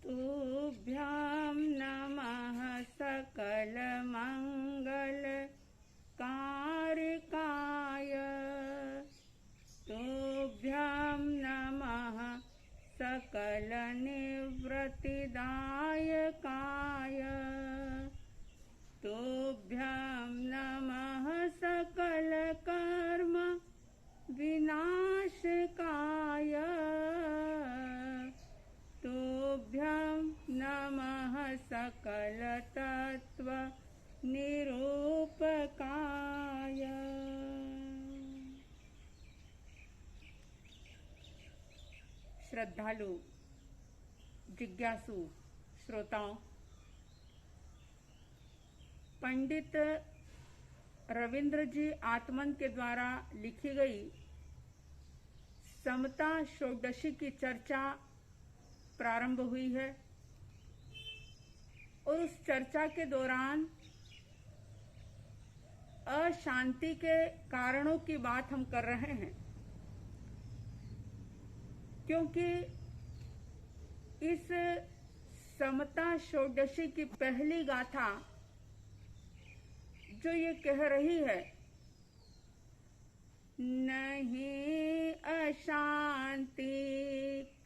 तुभ्यं नमः सकलमङ्गलकारिकाय तुभ्यं नमः सकलनिवृत्तिदायकाय तुभ्यं नमः सकलकर्म विनाशकाय तुभ्यं नमः सकलतत्व निरूपकाय। श्रद्धालु जिज्ञासु श्रोताओं, पंडित रविंद्र जी आत्मन के द्वारा लिखी गई समता षोडशी की चर्चा प्रारंभ हुई है और उस चर्चा के दौरान अशांति के कारणों की बात हम कर रहे हैं, क्योंकि इस समता षोडशी की पहली गाथा जो ये कह रही है, नहीं अशांति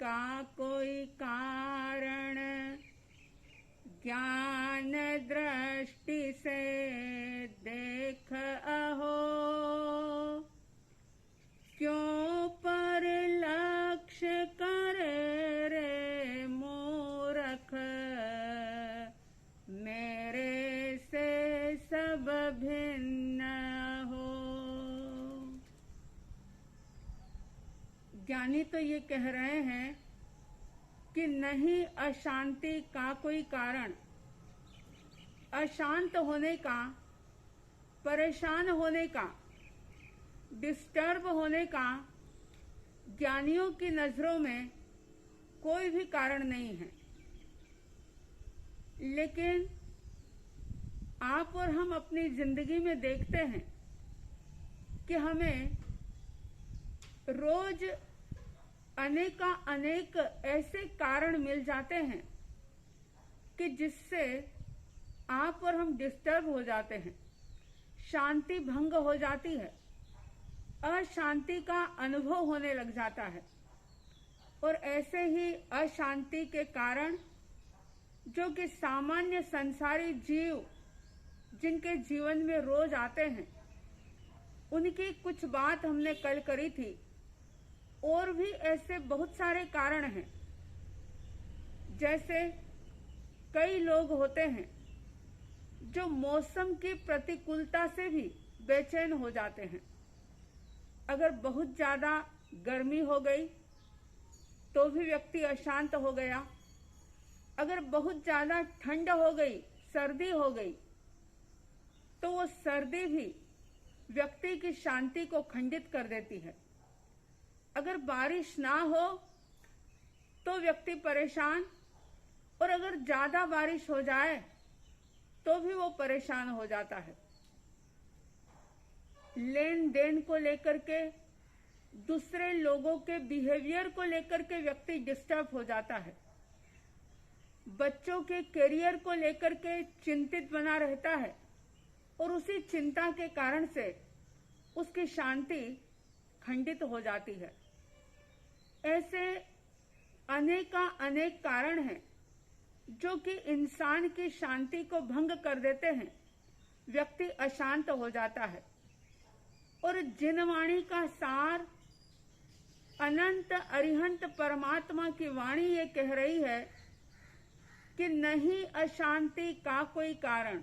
का कोई कारण ज्ञान दृष्टि से देख अहो, क्यों पर लक्ष्य करे रे मूर्ख, मेरे से सब भिन्न हो। ज्ञानी तो ये कह रहे हैं कि नहीं अशांति का कोई कारण, अशांत होने का, परेशान होने का, डिस्टर्ब होने का ज्ञानियों की नजरों में कोई भी कारण नहीं है। लेकिन आप और हम अपनी जिंदगी में देखते हैं कि हमें रोज अनेक ऐसे कारण मिल जाते हैं कि जिससे आप और हम डिस्टर्ब हो जाते हैं, शांति भंग हो जाती है, अशांति का अनुभव होने लग जाता है। और ऐसे ही अशांति के कारण जो कि सामान्य संसारी जीव जिनके जीवन में रोज आते हैं, उनकी कुछ बात हमने कल करी थी। और भी ऐसे बहुत सारे कारण हैं, जैसे कई लोग होते हैं जो मौसम की प्रतिकूलता से भी बेचैन हो जाते हैं। अगर बहुत ज्यादा गर्मी हो गई तो भी व्यक्ति अशांत हो गया, अगर बहुत ज्यादा ठंड हो गई, सर्दी हो गई, तो वो सर्दी भी व्यक्ति की शांति को खंडित कर देती है। अगर बारिश ना हो तो व्यक्ति परेशान, और अगर ज्यादा बारिश हो जाए तो भी वो परेशान हो जाता है। लेन देन को लेकर के, दूसरे लोगों के बिहेवियर को लेकर के व्यक्ति डिस्टर्ब हो जाता है। बच्चों के करियर को लेकर के चिंतित बना रहता है और उसी चिंता के कारण से उसकी शांति खंडित हो जाती है। ऐसे अनेक कारण हैं जो कि इंसान की शांति को भंग कर देते हैं, व्यक्ति अशांत हो जाता है। और जिन वाणी का सार अनंत अरिहंत परमात्मा की वाणी ये कह रही है कि नहीं अशांति का कोई कारण,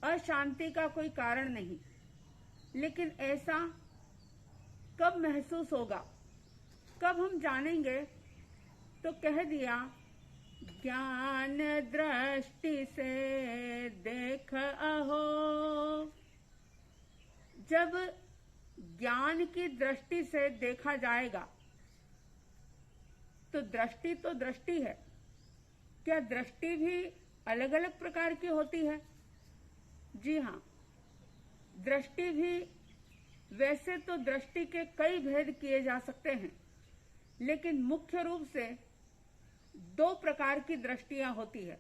अशांति का कोई कारण नहीं। लेकिन ऐसा कब महसूस होगा, कब हम जानेंगे? तो कह दिया, ज्ञान दृष्टि से देख अहो। जब ज्ञान की दृष्टि से देखा जाएगा, तो दृष्टि है। क्या दृष्टि भी अलग अलग प्रकार की होती है? जी हाँ, दृष्टि भी, वैसे तो दृष्टि के कई भेद किए जा सकते हैं, लेकिन मुख्य रूप से दो प्रकार की दृष्टियां होती है,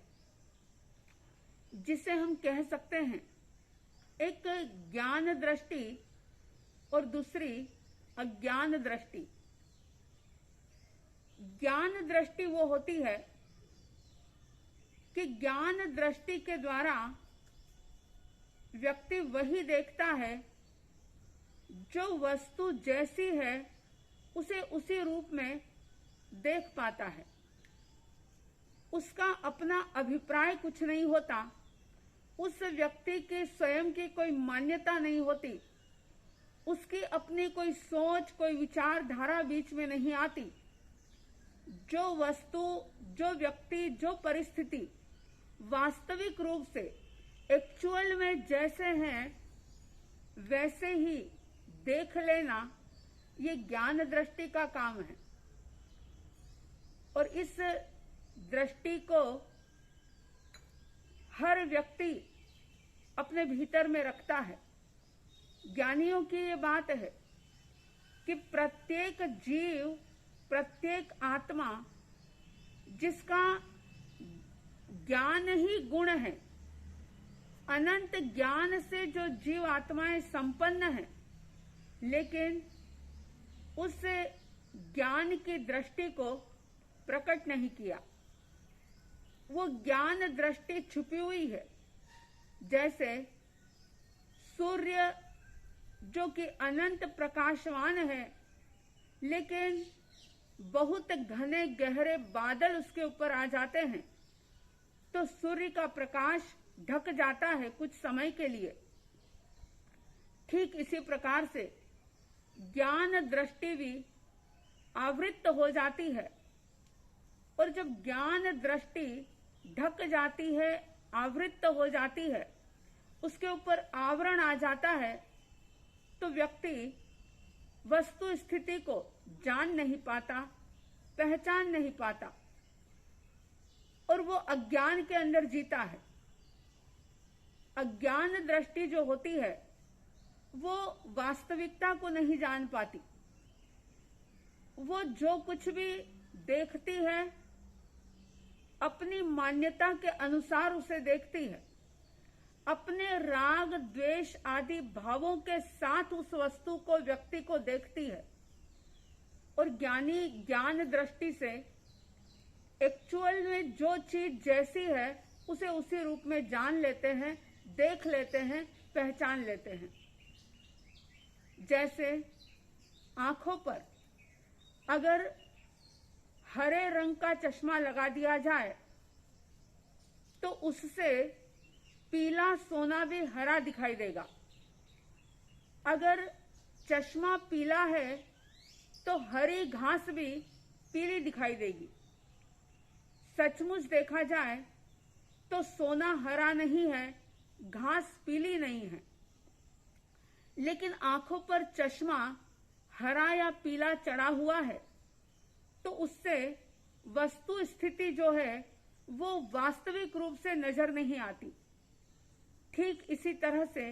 जिसे हम कह सकते हैं एक ज्ञान दृष्टि और दूसरी अज्ञान दृष्टि। ज्ञान दृष्टि वो होती है कि ज्ञान दृष्टि के द्वारा व्यक्ति वही देखता है जो वस्तु जैसी है उसे उसी रूप में देख पाता है। उसका अपना अभिप्राय कुछ नहीं होता, उस व्यक्ति की स्वयं की कोई मान्यता नहीं होती, उसकी अपनी कोई सोच, कोई विचारधारा बीच में नहीं आती। जो वस्तु, जो व्यक्ति, जो परिस्थिति वास्तविक रूप से एक्चुअल में जैसे हैं वैसे ही देख लेना, ये ज्ञान दृष्टि का काम है। और इस दृष्टि को हर व्यक्ति अपने भीतर में रखता है। ज्ञानियों की ये बात है कि प्रत्येक जीव, प्रत्येक आत्मा जिसका ज्ञान ही गुण है, अनंत ज्ञान से जो जीव आत्माएं संपन्न है, लेकिन उस ज्ञान की दृष्टि को प्रकट नहीं किया। वो ज्ञान दृष्टि छुपी हुई है। जैसे सूर्य जो कि अनंत प्रकाशवान है, लेकिन बहुत घने गहरे बादल उसके ऊपर आ जाते हैं तो सूर्य का प्रकाश ढक जाता है कुछ समय के लिए। ठीक इसी प्रकार से ज्ञान दृष्टि भी आवृत्त हो जाती है, और जब ज्ञान दृष्टि ढक जाती है, आवृत्त हो जाती है, उसके ऊपर आवरण आ जाता है, तो व्यक्ति वस्तु स्थिति को जान नहीं पाता, पहचान नहीं पाता, और वो अज्ञान के अंदर जीता है। अज्ञान दृष्टि जो होती है वो वास्तविकता को नहीं जान पाती। वो जो कुछ भी देखती है अपनी मान्यता के अनुसार उसे देखती है, अपने राग, द्वेष आदि भावों के साथ उस वस्तु को, व्यक्ति को देखती है। और ज्ञानी ज्ञान दृष्टि से एक्चुअल में जो चीज जैसी है उसे उसी रूप में जान लेते हैं, देख लेते हैं, पहचान लेते हैं। जैसे आंखों पर अगर हरे रंग का चश्मा लगा दिया जाए तो उससे पीला सोना भी हरा दिखाई देगा। अगर चश्मा पीला है तो हरी घास भी पीली दिखाई देगी। सचमुच देखा जाए तो सोना हरा नहीं है, घास पीली नहीं है, लेकिन आंखों पर चश्मा हरा या पीला चढ़ा हुआ है तो उससे वस्तु स्थिति जो है वो वास्तविक रूप से नजर नहीं आती। ठीक इसी तरह से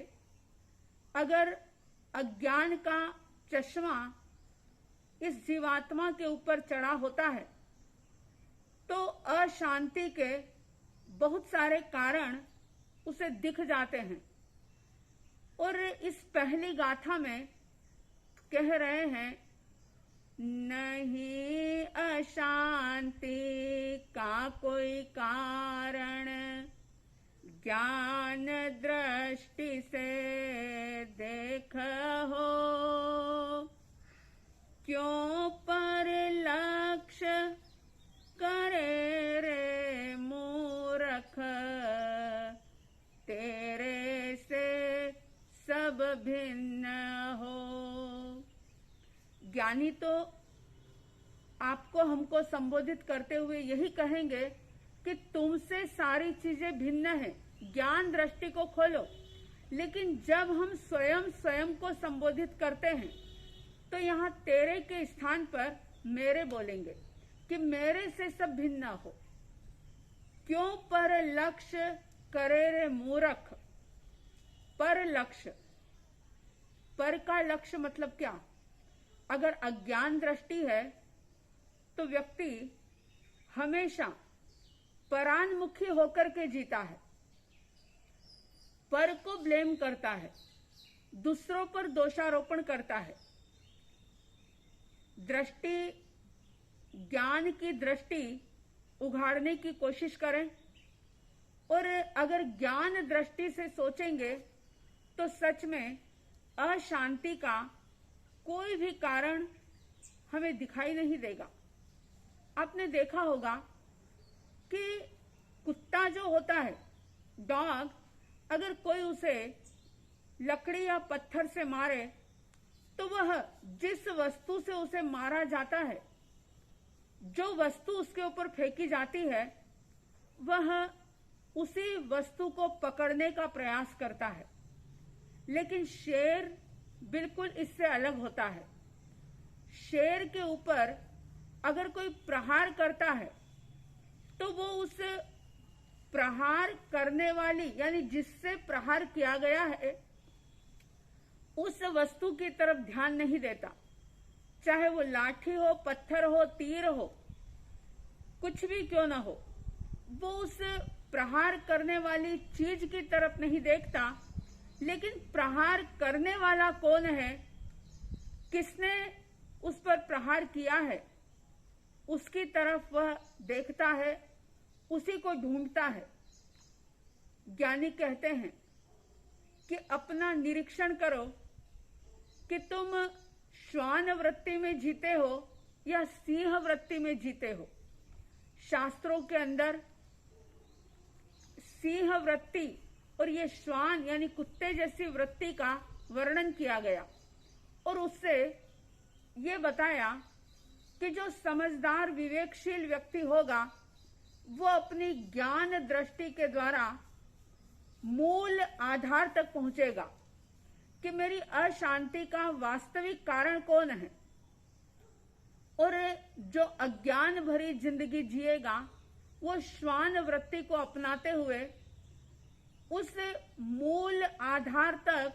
अगर अज्ञान का चश्मा इस जीवात्मा के ऊपर चढ़ा होता है तो अशांति के बहुत सारे कारण उसे दिख जाते हैं। और इस पहली गाथा में कह रहे हैं, नहीं अशांति का कोई कारण, ज्ञान दृष्टि से देख हो, क्यों पर लक्ष्य करे रे मूर्ख, तेरे से सब भिन्न हो। ज्ञानी तो आपको, हमको संबोधित करते हुए यही कहेंगे कि तुमसे सारी चीजें भिन्न है, ज्ञान दृष्टि को खोलो। लेकिन जब हम स्वयं को संबोधित करते हैं तो यहाँ तेरे के स्थान पर मेरे बोलेंगे कि मेरे से सब भिन्न हो। क्यों पर लक्ष्य करे रे मूर्ख। पर लक्ष्य, पर का लक्ष्य मतलब क्या? अगर अज्ञान दृष्टि है तो व्यक्ति हमेशा परान्मुखी होकर के जीता है, पर को ब्लेम करता है, दूसरों पर दोषारोपण करता है। दृष्टि, ज्ञान की दृष्टि उघाड़ने की कोशिश करें, और अगर ज्ञान दृष्टि से सोचेंगे तो सच में अशांति का कोई भी कारण हमें दिखाई नहीं देगा। आपने देखा होगा कि कुत्ता जो होता है, डॉग, अगर कोई उसे लकड़ी या पत्थर से मारे तो वह जिस वस्तु से उसे मारा जाता है, जो वस्तु उसके ऊपर फेंकी जाती है, वह उसी वस्तु को पकड़ने का प्रयास करता है। लेकिन शेर बिल्कुल इससे अलग होता है। शेर के ऊपर अगर कोई प्रहार करता है तो वो उस प्रहार करने वाली, यानी जिससे प्रहार किया गया है, उस वस्तु की तरफ ध्यान नहीं देता। चाहे वो लाठी हो, पत्थर हो, तीर हो, कुछ भी क्यों ना हो, वो उस प्रहार करने वाली चीज की तरफ नहीं देखता, लेकिन प्रहार करने वाला कौन है, किसने उस पर प्रहार किया है, उसकी तरफ वह देखता है, उसी को ढूंढता है। ज्ञानी कहते हैं कि अपना निरीक्षण करो कि तुम श्वान वृत्ति में जीते हो या सिंह वृत्ति में जीते हो। शास्त्रों के अंदर सिंह वृत्ति और ये श्वान यानी कुत्ते जैसी वृत्ति का वर्णन किया गया, और उससे ये बताया कि जो समझदार विवेकशील व्यक्ति होगा वो अपनी ज्ञान दृष्टि के द्वारा मूल आधार तक पहुंचेगा कि मेरी अशांति का वास्तविक कारण कौन है। और जो अज्ञान भरी जिंदगी जिएगा वो श्वान वृत्ति को अपनाते हुए उस मूल आधार तक,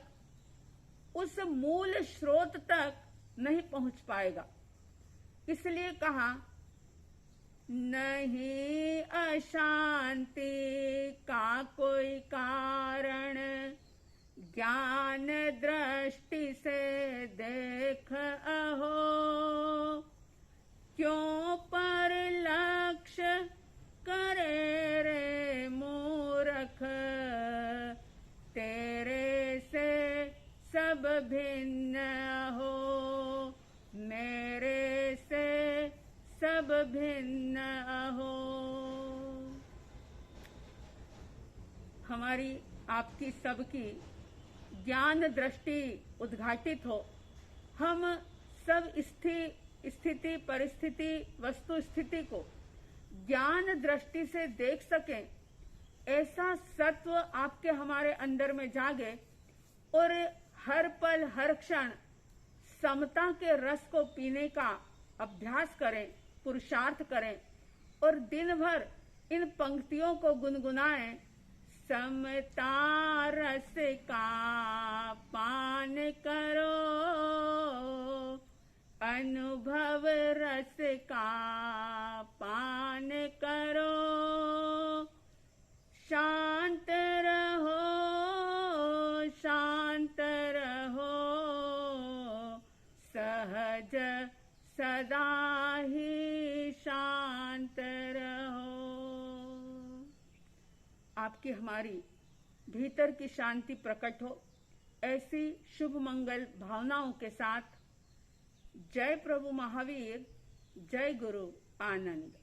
उस मूल स्रोत तक नहीं पहुंच पाएगा। इसलिए कहा, नहीं अशांति का कोई कारण, ज्ञान दृष्टि से देख अहो, क्यों पर लक्ष्य करे रे मूर्ख, तेरे से सब भिन्न हो, मेरे से सब भिन्न हो। हमारी आपकी सबकी ज्ञान दृष्टि उद्घाटित हो, हम सब स्थिति परिस्थिति वस्तु स्थिति को ज्ञान दृष्टि से देख सकें, ऐसा सत्व आपके हमारे अंदर में जागे, और हर पल हर क्षण समता के रस को पीने का अभ्यास करें, पुरुषार्थ करें, और दिन भर इन पंक्तियों को गुनगुनाएं। समता रस का पान करो, अनुभव रस का पान करो, शांत रहो, शांत रहो, सहज सदा ही शांत रहो। आपकी हमारी भीतर की शांति प्रकट हो, ऐसी शुभ मंगल भावनाओं के साथ जय प्रभु महावीर, जय गुरु आनंद।